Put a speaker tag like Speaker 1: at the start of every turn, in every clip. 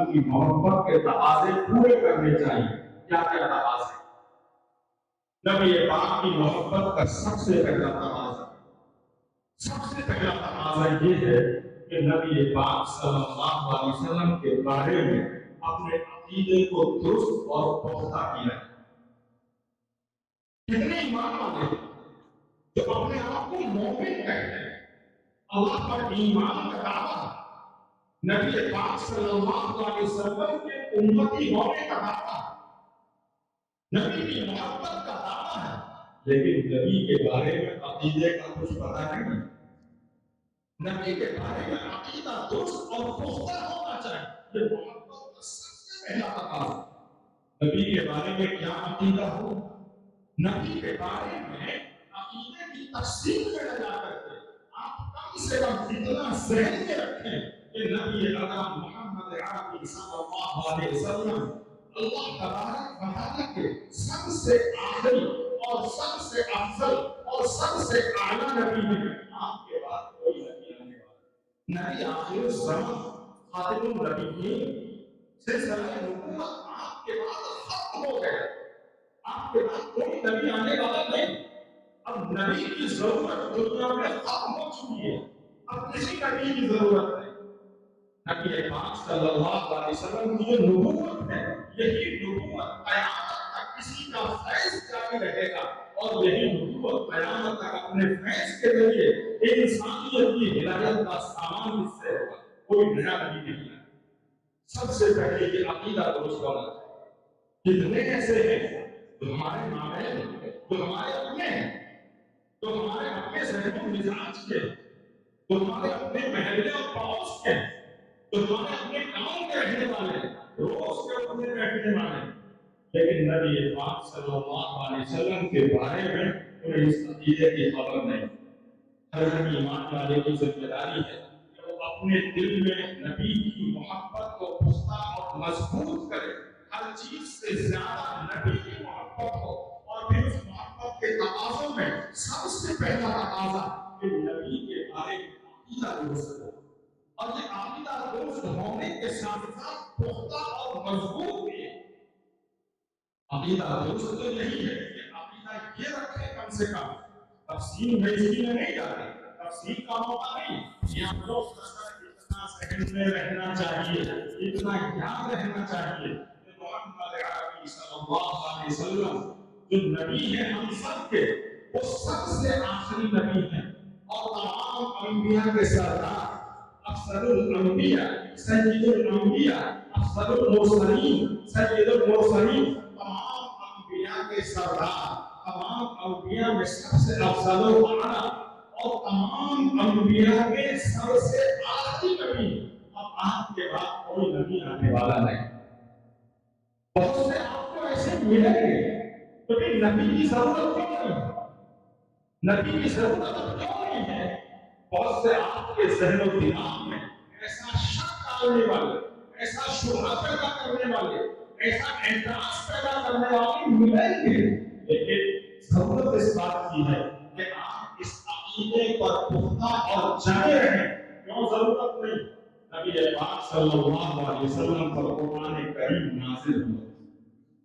Speaker 1: کی محبت کے تقاضے پورے کرنے چاہیے. کیا کیا تقاضے؟ نبی پاک کی محبت کا سب سے پہلا تقاضا یہ ہے کہ نبی پاک صلی اللہ علیہ وسلم کے بارے میں اپنے عقیدے کو درست اور پختہ کیا ہے. کتنے ایمان والے جو اپنے آپ کو مومن کہتے ہیں، اللہ پر ایمان کا دعویٰ، نبی پاک صلی اللہ علیہ وسلم کے امتی ہونے کا دعویٰ، نبی کی محبت کا دعویٰ ہے، لیکن نبی کے بارے میں عقیدے کا کچھ پتہ نہیں. نبی کے بارے میں عقیدہ درست اور پختہ ہونا چاہیے. یہ محبت کا سب سے پہلا تقاضا. نبی کے بارے میں کیا عقیدہ ہو؟ نبی کے بارے میں عقیدے کی تفصیل میں نہ جا کر کے آپ کم سے کم اتنا ذہن میں رکھیں کہ نبی اکرم محمد عربی صلی اللہ علیہ وسلم اللہ تبارک و تعالیٰ کے سب سے آخری اور سب سے افضل اور سب سے اعلیٰ نبی ہیں. آپ کے بعد کوئی نبی آنے والا نبی آخر الزمان خاتم النبیین سلسلہ نبوت آپ کے بعد ختم ہو گیا. آپ کے بعد کوئی نبی آنے والا نہیں. اب نبی کی ضرورت دنیا میں ختم ہو چکی ہے. اب کسی نبی کی ضرورت نہیں. نبی پاک صلی اللہ علیہ وسلم کی جو نبوت ہے، یہی نبوت قیامت تک کسی کا فیض جاری رہے گا، اور یہی نبوت قیامت تک اپنے فیض کے ذریعے انسانیت کی ہدایت کا سامان اس سے ہوگا. کوئی نیا نبی نہیں ہے. سب سے پہلے یہ عقیدہ درست ہونا چاہیے. کتنے ایسے ہیں جو ہمارے مابین، جو ہمارے اپنے ہیں، جو ہمارے اپنے ذہن و مزاج کے، جو ہمارے اپنے محلے اور پڑوس کے، جو ہمارے اپنے گاؤں کے رہنے والے، روز کے اپنے بیٹھنے والے، لیکن نبی پاک صلی اللہ علیہ وسلم کے بارے میں انہیں اس عقیدے کی خبر نہیں. ہر ایمان والے کی ذمہ داری ہے کہ وہ اپنے دل میں نبی کی محبت کو پختہ اور مضبوط کرے. ہر چیز سے زیادہ نبی کی محبت ہو، اور پھر اس محبت کے تقاضوں میں سب سے پہلا تقاضا کہ نبی کے بارے میں عقیدہ درست ہو. اور یہ عقیدہ درست ہونے کے ساتھ ساتھ پختہ اور مضبوط بھی ہے. عقیدہ درست تو نہیں ہے کہ عقیدہ یہ رکھے کم سے کم. تفصیل میں اس میں نہیں جاتے، تفصیل کا موقع نہیں. یہ لوگ اتنا ذہن میں رہنا چاہیے، اتنا یاد رہنا چاہیے کہ محمد عربی صلی اللہ علیہ وسلم جو نبی ہے ہم سب کے، وہ سب سے آخری نبی ہیں، اور تمام انبیاء کے سردار، افضل الانبیاء، سید الانبیاء، افضل المرسلین، سید المرسلین، تمام انبیاء کے سردار، تمام انبیاء میں سب سے افضل و اعلیٰ، اور تمام انبیاء میں سب سے آخری نبی. اب آپ کے بعد کوئی نبی آنے والا نہیں. بہت سے آپ کو ایسے ملیں گے تو نبی کی ضرورت کیوں نہیں ہے؟ نبی کی ضرورت کیوں نہیں ہے؟ بہت سے آپ کے ذہن و دماغ میں ایسا شک ڈالنے والے، ایسا شبہ پیدا کرنے والے، ایسا اعتراض پیدا کرنے والے ملیں گے، لیکن ضرورت اس بات کی ہے کہ آپ اس عقیدے پر پختہ اور جمے رہیں. کیوں ضرورت نہیں؟ نبی پاک صلی اللہ علیہ وسلم پر قرآن کریم نازل ہوا.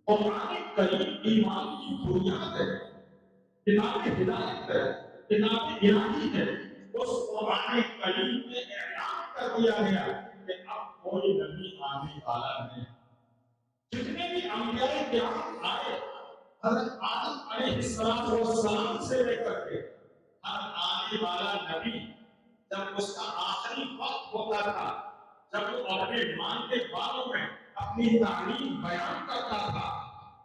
Speaker 1: قرآن کریم ایمان کی بنیاد ہے، کتاب ہدایت ہے، کتاب الہی ہے. اس قرآن کریم میں اعلان کر دیا گیا کہ اب کوئی نبی آنے والا نہیں. جتنے بھی انبیاء کرام آئے، حضرت آدم علیہ السلام سے لے کر کے ہر آنے والا نبی جب اس کا آخری وقت ہوتا تھا، جب وہ اپنے ماننے والوں میں اپنی تعلیم بیان کرتا تھا،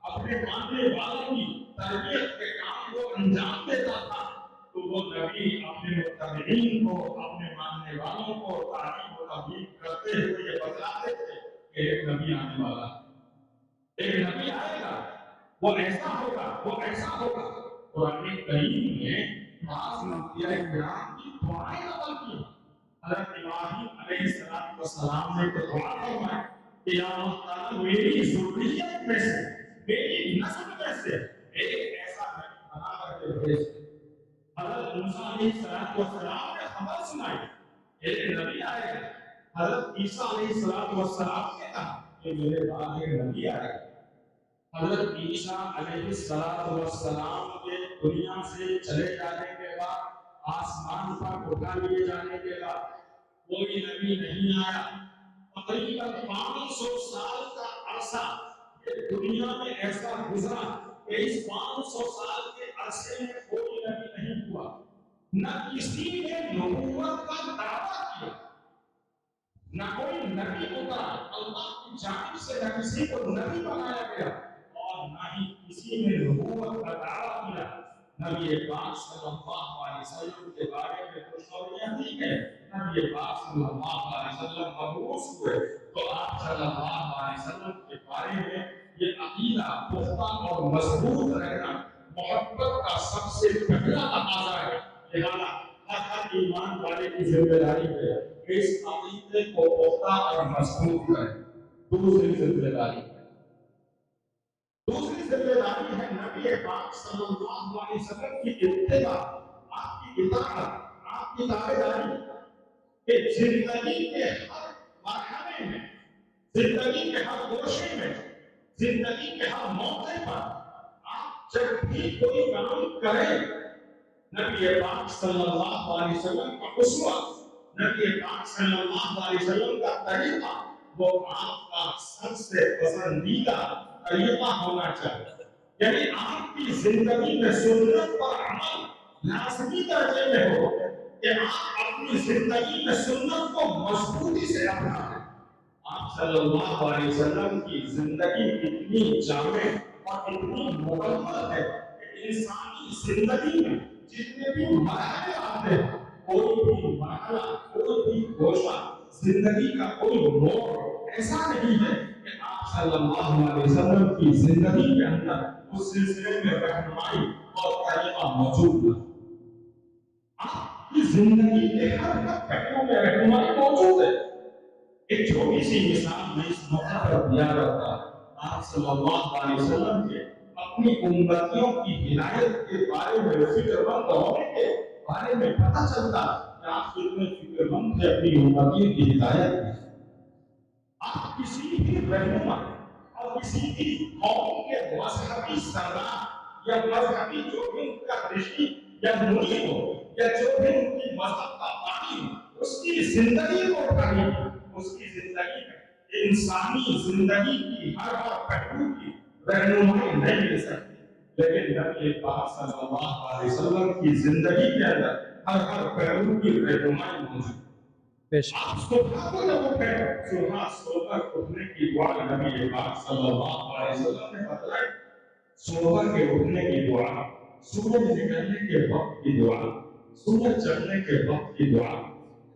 Speaker 1: اپنے ماننے والوں کی تربیت کے کام کو انجام دیتا تھا، تو وہ نبی اپنے متبعین کو، اپنے ماننے والوں کو تعلیم و تبلیغ کرتے ہوئے یہ بتلاتے تھے کہ ایک نبی آنے والا ہے، ایک نبی آئے گا، وہ ایسا ہوگا، وہ ایسا ہوگا. قرآن کریم نے بعض انبیاء کرام کی دعائیں نقل کی. حضرت ابراہیم علیہ السلام نے تو دعا فرمائی کہ یا اللہ تعالیٰ میری ذریت میں سے، میری نسل میں سے ایک ایسا نبی بنا کر کے بھیج. حضرت موسیٰ علیہ السلام نے خبر سنائی ایک نبی آئے گا. حضرت عیسیٰ علیہ السلام نے کہا کہ میرے بعد ایک نبی آئے گا۔ حضرت عیسیٰ علیہ السلام کے دنیا سے چلے جانے کے بعد آسمان پر اٹھا لیے جانے کے بعد کوئی نبی نہیں آیا۔ تقریباً 500 سال کا عرصہ یہ دنیا میں ایسا گزرا کہ اس 500 سال کے عرصے میں کوئی نبی نہیں ہوا، نہ کسی نے نبوت کا دعویٰ کیا، نہ کوئی نبی اترا اللہ کی جانب سے، نہ کسی کو نبی بنایا گیا اور نہ ہی کسی نے نبوت کا دعویٰ کیا۔ نبی پاک صلی اللہ علیہ وسلم کے بارے میں خوشخبریاں دی ہیں۔ نبی پاک صلی اللہ علیہ وسلم مبعوث ہوئے تو آپ صلی اللہ علیہ وسلم کے بارے میں یہ عقیدہ پختہ اور مضبوط رہنا محبت کا سب سے پہلا تقاضا ہے۔ لہذا ہر ایمان والے کی ذمہ داری ہے کہ اس عقیدے کو پختہ اور مضبوط کریں۔ دوسری ذمہ داری ہے نبی پاک صلی اللہ علیہ وسلم کی اتباع، آپ کی اطاعت، آپ کی تابعداری کہ زندگی کے ہر مرحلے میں، زندگی کے ہر گوشے میں، زندگی کے ہر موقع پر آپ جب بھی کوئی کام کریں نبی پاک صلی اللہ علیہ وسلم کا اسوہ، نبی پاک صلی اللہ علیہ وسلم کا طریقہ وہ آپ کا سب سے پسندیدہ طریقہ ہونا چاہیے۔ یعنی آپ کی زندگی میں سنت پر عمل لازمی درجے میں ہو کہ آپ اپنی زندگی میں سنت کو مضبوطی سے اپنائیں۔ آپ صلی اللہ علیہ وسلم کی زندگی اتنی جامع اور اتنی مکمل ہے کہ انسانی زندگی میں جتنے بھی مرحلے آتے ہیں، کوئی بھی مرحلہ، کوئی بھی گوشہ، زندگی کا کوئی موڑ ایسا نہیں ہے کہ آپ صلی اللہ علیہ وسلم کی زندگی کے اندر اس سلسلے میں رہنمائی اور طریقہ موجود نہ۔ آپ کی زندگی کے ہر پہلو میں رہنمائی موجود ہے۔ ایک چھوٹی سی مثال میں اس موقع پر دیا کرتا ہے۔ آپ صلی اللہ علیہ وسلم کے اپنی امتیوں کی ہدایت کے بارے میں فکر مند ہونے کے بارے میں پتہ چلتا کہ آپ کتنے فکر مند تھے اپنی امتیوں کی ہدایت میں۔ آپ کسی بھی رہنما اور کسی بھی قوم کے مذہبی سردار یا مذہبی جو بھی ان کا رشی یا منی ہو یا جو بھی ان کی مذہب کا بانی ہو، اس کی زندگی کو اٹھائیے، اس کی زندگی میں انسانی زندگی کی ہر پہلو کی رہنمائی نہیں مل سکتی، لیکن نبی پاک صلی اللہ علیہ وسلم کی زندگی کے اندر ہر پہلو کی رہنمائی موجود ہے۔ آپ صبح کو جب اٹھیں، صبح سو کر اٹھنے کی دعا نبی پاک صلی اللہ علیہ وسلم نے بتلائی۔ صبح کے اٹھنے کی دعا، سورج نکلنے کے وقت کی دعا، سورج چڑھنے کے وقت کی دعا،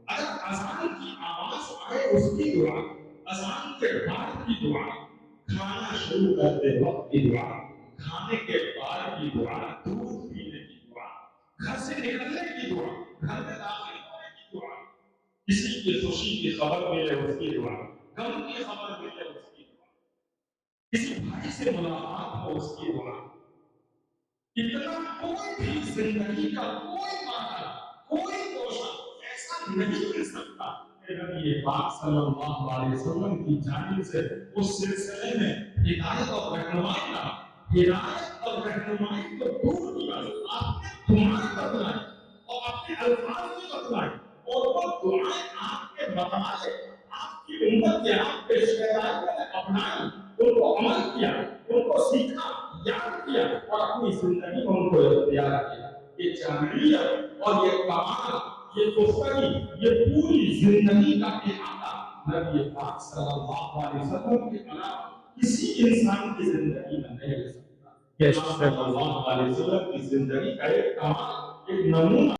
Speaker 1: اگر اذان کی آواز آئے اس کی دعا، اذان کے بعد کی دعا، کھانا شروع کرتے وقت کی دعا، کھانے کے بعد کی دعا، دودھ پینے کی دعا، گھر سے نکلنے کی دعا، گھر میں داخل ہونے کی دعا، کسی کی خوشی کی خبر ملے اس کی دعا، غم کی خبر ملے اس کی دعا، کسی بھائی سے ملاقات ہو اس کی دعا۔ اتنا کوئی بھی زندگی کا کوئی مرحلہ، کوئی گوشہ ایسا نہیں مل سکتا کہ نبی پاک صلی اللہ علیہ وسلم کی جانب سے اس سلسلے میں ہدایت اور رہنمائی نہ، ہدایت اور رہنمائی کو دور کیا، آپ نے دعائیں بتلائیں اور اپنے الفاظ بھی بتلائیں اور وہ دعائیں آپ کے بتائے، آپ کی امت کے آپ کے شہدائیوں نے اپنائی، ان کو عمل کیا، ان کو سیکھا، یاد کیا اور اپنی زندگی میں ان کو اختیار کیا۔ یہ جامعیت اور یہ کمال، یہ گفتگی، یہ پوری زندگی کا احاطہ نبی پاک صلی اللہ علیہ وسلم کے علاوہ کسی انسان کی زندگی میں نہیں رہ سکتا۔ صلی اللہ علیہ وسلم کی زندگی کا ایک کمال، ایک نمونہ